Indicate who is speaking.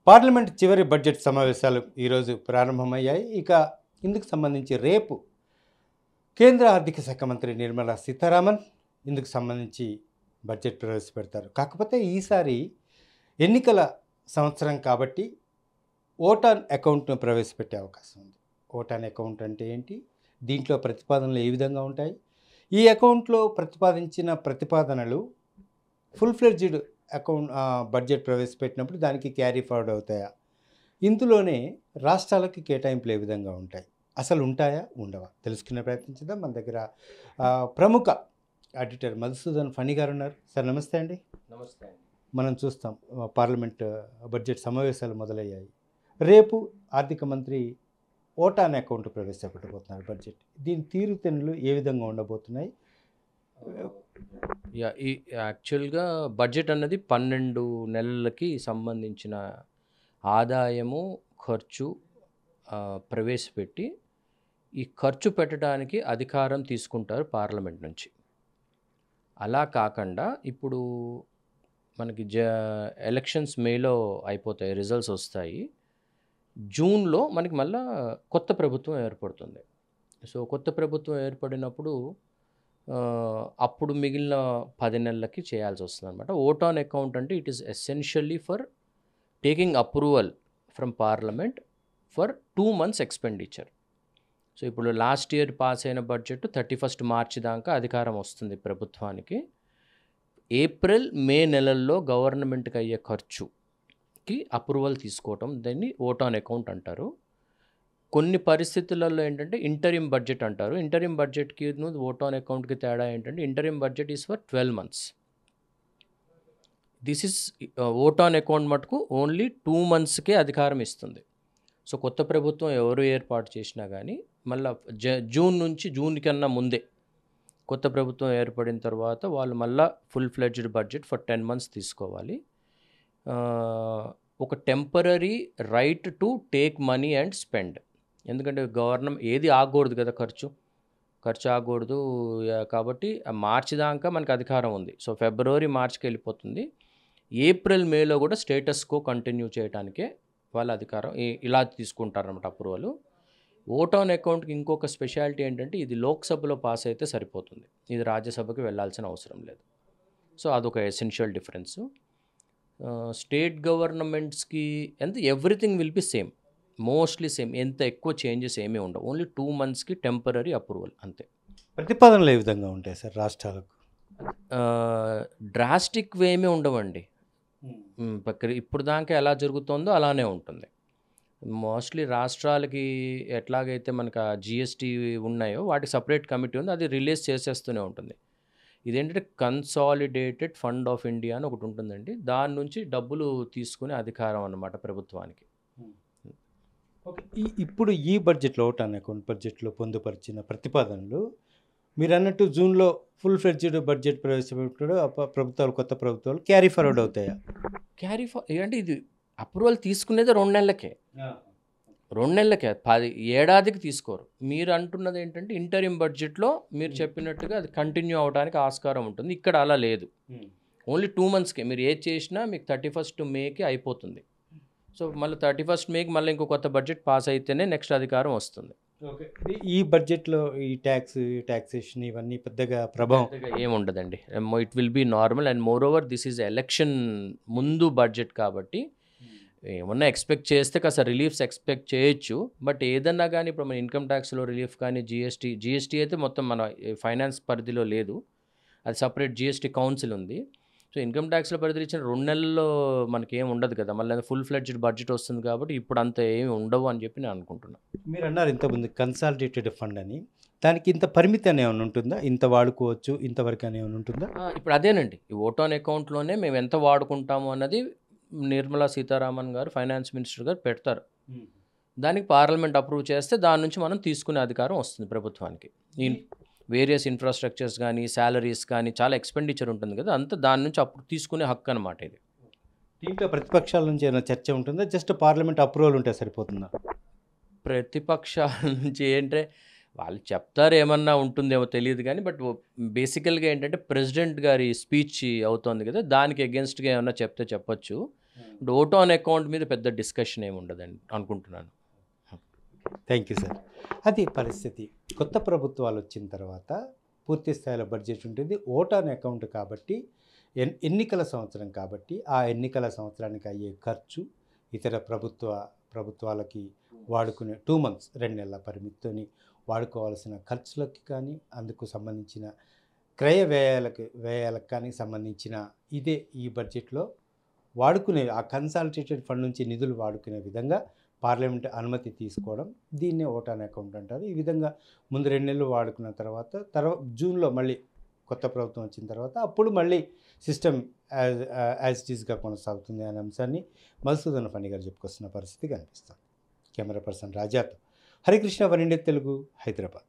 Speaker 1: Parliament చివరి budget సమావేశాలు ఈరోజు ప్రారంభమయ్యాయి. ఇక ఇందుకు సంబంధించి రేపు కేంద్ర ఆర్థిక శాఖ మంత్రి నిర్మలా సీతారామన్ ఇందుకు సంబంధించి బడ్జెట్ ప్రవేశపెడతారు. కాకపోతే ఈసారి ఎన్నికల సంవత్సరం కాబట్టి ఓట్ ఆన్ అకౌంట్ను ప్రవేశపెట్టే అవకాశం ఉంది. ఓట్ ఆన్ అకౌంట్ అంటే ఏంటి, దీంట్లో ప్రతిపాదనలు ఏ విధంగా ఉంటాయి, ఈ అకౌంట్లో ప్రతిపాదించిన ప్రతిపాదనలు ఫుల్ ఫ్లెడ్జ్డ్ అకౌంట్ బడ్జెట్ ప్రవేశపెట్టినప్పుడు దానికి క్యారీ ఫార్వర్డ్ అవుతాయా, ఇందులోనే రాష్ట్రాలకి కేటాయింపులు ఏ విధంగా ఉంటాయి, అసలు ఉంటాయా ఉండవా తెలుసుకునే ప్రయత్నించుదాం. మన దగ్గర ప్రముఖ ఎడిటర్ మధుసూదన్ ఫణి గారు ఉన్నారు. సార్ నమస్తే అండి.
Speaker 2: నమస్తే అండి.
Speaker 1: మనం చూస్తాం పార్లమెంట్ బడ్జెట్ సమావేశాలు మొదలయ్యాయి. రేపు ఆర్థిక మంత్రి ఓట్ ఆన్ అకౌంట్ ప్రవేశపెట్టబోతున్నారు బడ్జెట్. దీని తీరుతెన్నులు ఏ విధంగా ఉండబోతున్నాయి?
Speaker 2: ఈ యాక్చువల్గా బడ్జెట్ అన్నది 12 నెలలకి సంబంధించిన ఆదాయము ఖర్చు ప్రవేశపెట్టి ఈ ఖర్చు పెట్టడానికి అధికారం తీసుకుంటారు పార్లమెంట్ నుంచి. అలా కాకుండా ఇప్పుడు మనకి ఎలక్షన్స్ మేలో అయిపోతాయి, రిజల్ట్స్ వస్తాయి. జూన్లో మనకి మళ్ళా కొత్త ప్రభుత్వం ఏర్పడుతుంది. సో కొత్త ప్రభుత్వం ఏర్పడినప్పుడు అప్పుడు మిగిలిన 10 నెలలకి చేయాల్సి వస్తుంది అనమాట. ఓట్ ఆన్ అకౌంట్ అంటే it is essentially for taking approval from parliament for 2 months expenditure. So ఇప్పుడు లాస్ట్ ఇయర్ పాస్ అయిన బడ్జెట్ 31st మార్చి దాకా అధికారం వస్తుంది ప్రభుత్వానికి. ఏప్రిల్ మే నెలల్లో గవర్నమెంట్కి అయ్యే ఖర్చుకి అప్రూవల్ తీసుకోవటం, దాన్ని ఓట్ ఆన్ అకౌంట్ అంటారు. కొన్ని పరిస్థితులలో ఏంటంటే ఇంటరిమ్ బడ్జెట్ అంటారు. ఇంటరిమ్ బడ్జెట్కి ఓట్ ఆన్ అకౌంట్కి తేడా ఏంటంటే interim budget is for 12 months. This is vote on account మటుకు ఓన్లీ 2 monthsకే అధికారం ఇస్తుంది. సో కొత్త ప్రభుత్వం ఎవరు ఏర్పాటు చేసినా కానీ మళ్ళీ జూన్ కన్నా ముందే కొత్త ప్రభుత్వం ఏర్పడిన తర్వాత వాళ్ళు మళ్ళీ full fledged budget for 10 months తీసుకోవాలి. ఒక temporary right to take money and spend. ఎందుకంటే గవర్నమెంట్ ఏది ఆగకూడదు కదా, ఖర్చు ఆగకూడదు కాబట్టి మార్చి దాకా మనకు అధికారం ఉంది. సో ఫిబ్రవరి మార్చికి వెళ్ళిపోతుంది. ఏప్రిల్ మేలో కూడా స్టేటస్ కో కంటిన్యూ చేయడానికే వాళ్ళ అధికారం ఇలా తీసుకుంటారన్నమాట అప్రూవల్. ఓట్ ఆన్ అకౌంట్కి ఇంకొక స్పెషాలిటీ ఏంటంటే ఇది లోక్సభలో పాస్ అయితే సరిపోతుంది, ఇది రాజ్యసభకి వెళ్ళాల్సిన అవసరం లేదు. సో అదొక ఎసెన్షియల్ డిఫరెన్స్. స్టేట్ గవర్నమెంట్స్కి everything will be same, mostly same, ఎంత ఎక్కువ చేంజెస్ ఏమీ ఉండవు. ఓన్లీ 2 monthsకి టెంపరరీ అప్రూవల్ అంతే.
Speaker 1: ప్రతిపాదనలు ఏ విధంగా ఉంటాయి సార్ రాష్ట్రాలకు?
Speaker 2: డ్రాస్టిక్ ఏమీ ఉండవండి. ఇప్పుడు దాకా ఎలా జరుగుతుందో అలానే ఉంటుంది. మోస్ట్లీ రాష్ట్రాలకి ఎట్లాగైతే మనకు ఆ జిఎస్టీ ఉన్నాయో వాటికి సపరేట్ కమిటీ ఉంది, అది రిలీజ్ చేసేస్తూనే ఉంటుంది. ఇదేంటంటే కన్సాలిడేటెడ్ ఫండ్ ఆఫ్ ఇండియా అని ఒకటి ఉంటుందండి, దాని నుంచి డబ్బులు తీసుకునే అధికారం అన్నమాట ప్రభుత్వానికి.
Speaker 1: ఇప్పుడు ఈ బడ్జెట్లో ఓట్ ఆన్ అకౌంట్ బడ్జెట్లో పొందుపరిచిన ప్రతిపాదనలు మీరు అన్నట్టు జూన్లో ఫుల్ ఫ్లెడ్జ్డ్ బడ్జెట్ ప్రవేశపెట్టాడు ప్రభుత్వాలు, కొత్త ప్రభుత్వాలు క్యారీ ఫార్వర్డ్ అవుతాయా?
Speaker 2: అంటే ఇది అప్రూవల్ తీసుకునేది 2 నెలలకే, 2 నెలలకే, 10 ఏడాదికి తీసుకోరు. మీరు అంటున్నది ఏంటంటే ఇంటరిమ్ బడ్జెట్లో మీరు చెప్పినట్టుగా అది కంటిన్యూ అవడానికి ఆస్కారం ఉంటుంది. ఇక్కడ అలా లేదు, ఓన్లీ 2 monthsకే మీరు ఏది చేసినా మీకు 31st మేకి అయిపోతుంది. సో మళ్ళీ 31st మేకి మళ్ళీ ఇంకో కొత్త బడ్జెట్ పాస్ అయితేనే నెక్స్ట్ అధికారం వస్తుంది.
Speaker 1: ఓకే, ఈ బడ్జెట్లో ఈ ట్యాక్సేషన్ ఇవన్నీ పెద్దగా ప్రభావం
Speaker 2: ఏమి ఉండదండి. It will be normal. And moreover this is election ముందు బడ్జెట్ కాబట్టి ఏమన్నా ఎక్స్పెక్ట్ చేస్తే కాస్త రిలీఫ్స్ ఎక్స్పెక్ట్ చేయొచ్చు. బట్ ఏదన్నా కానీ ఇప్పుడు మన ఇన్కమ్ ట్యాక్స్లో రిలీఫ్ కానీ జిఎస్టీ అయితే మొత్తం మన ఫైనాన్స్ పరిధిలో లేదు, అది సపరేట్ జిఎస్టీ కౌన్సిల్ ఉంది. సో ఇన్కమ్ ట్యాక్స్లో పరిధిలో ఇచ్చిన 2 నెలల్లో మనకి ఏమి ఉండదు కదా, మళ్ళీ ఫుల్ ఫ్లెడ్జ్డ్ బడ్జెట్ వస్తుంది కాబట్టి ఇప్పుడు అంత ఏమి ఉండవు అని చెప్పి నేను అనుకుంటున్నాను.
Speaker 1: మీరు అన్నారు ఇంతకుముందు కన్సాలిడేటెడ్ ఫండ్ అని, దానికి ఇంత పరిమితి అని ఏమైనా ఉంటుందా, ఇంత వాడుకోవచ్చు ఇంతవరకు అని ఏమైనా ఉంటుందా?
Speaker 2: ఇప్పుడు అదేనండి, ఈ ఓట్ ఆన్ అకౌంట్లోనే మేము ఎంత వాడుకుంటాము అన్నది నిర్మలా సీతారామన్ గారు ఫైనాన్స్ మినిస్టర్ గారు పెడతారు. దానికి పార్లమెంట్ అప్రూవ్ చేస్తే దాని నుంచి మనం తీసుకునే అధికారం వస్తుంది ప్రభుత్వానికి. ఈ వేరియస్ ఇన్ఫ్రాస్ట్రక్చర్స్ కానీ శాలరీస్ కానీ చాలా ఎక్స్పెండిచర్ ఉంటుంది కదా, అంతా దాని నుంచి అప్పుడు తీసుకునే హక్కు అనమాట ఇది.
Speaker 1: దీంట్లో ప్రతిపక్షాల నుంచి ఏమైనా చర్చ ఉంటుందా, జస్ట్ పార్లమెంట్ అప్రూవల్ ఉంటే సరిపోతుందా?
Speaker 2: ప్రతిపక్షాల నుంచి ఏంటంటే వాళ్ళు చెప్తారు, ఏమన్నా ఉంటుందేమో తెలియదు కానీ, బట్ బేసికల్గా ఏంటంటే ప్రెసిడెంట్ గారి స్పీచ్ అవుతుంది కదా, దానికి అగెన్స్ట్గా ఏమన్నా చెప్తే చెప్పొచ్చు. ఇప్పుడు ఓటో ఆన్ అకౌంట్ మీద పెద్ద డిస్కషన్ ఏమి ఉండదని అనుకుంటున్నాను.
Speaker 1: Thank you sir. అది పరిస్థితి. కొత్త ప్రభుత్వాలు వచ్చిన తర్వాత పూర్తి స్థాయిలో బడ్జెట్ ఉంటుంది. ఓట్ ఆన్ అకౌంట్ కాబట్టి ఎన్నికల సంవత్సరం కాబట్టి ఆ ఎన్నికల సంవత్సరానికి అయ్యే ఖర్చు ఇతర ప్రభుత్వాలకి వాడుకునే 2 months 2 నెలల పరిమితితోని వాడుకోవాల్సిన ఖర్చులకి కానీ అందుకు సంబంధించిన క్రయ వ్యయాలకు కానీ సంబంధించిన ఇదే ఈ బడ్జెట్లో వాడుకునే ఆ కన్సాలిడేటెడ్ ఫండ్ నుంచి నిధులు వాడుకునే విధంగా పార్లమెంట్ అనుమతి తీసుకోవడం, దీన్నే ఓట్ ఆన్ అకౌంట్ అంటారు. ఈ విధంగా ముందు 2 నెలలు వాడుకున్న తర్వాత జూన్లో మళ్ళీ కొత్త ప్రభుత్వం వచ్చిన తర్వాత అప్పుడు మళ్ళీ సిస్టమ్ యాజ్ ఇట్ ఈస్గా కొనసాగుతుంది అనే అంశాన్ని మధుసూదన్ ఫణి గారు చెప్పుకొస్తున్న పరిస్థితి కనిపిస్తుంది. కెమెరా పర్సన్ రాజాతో హరికృష్ణ, వన్ ఇండియా తెలుగు, హైదరాబాద్.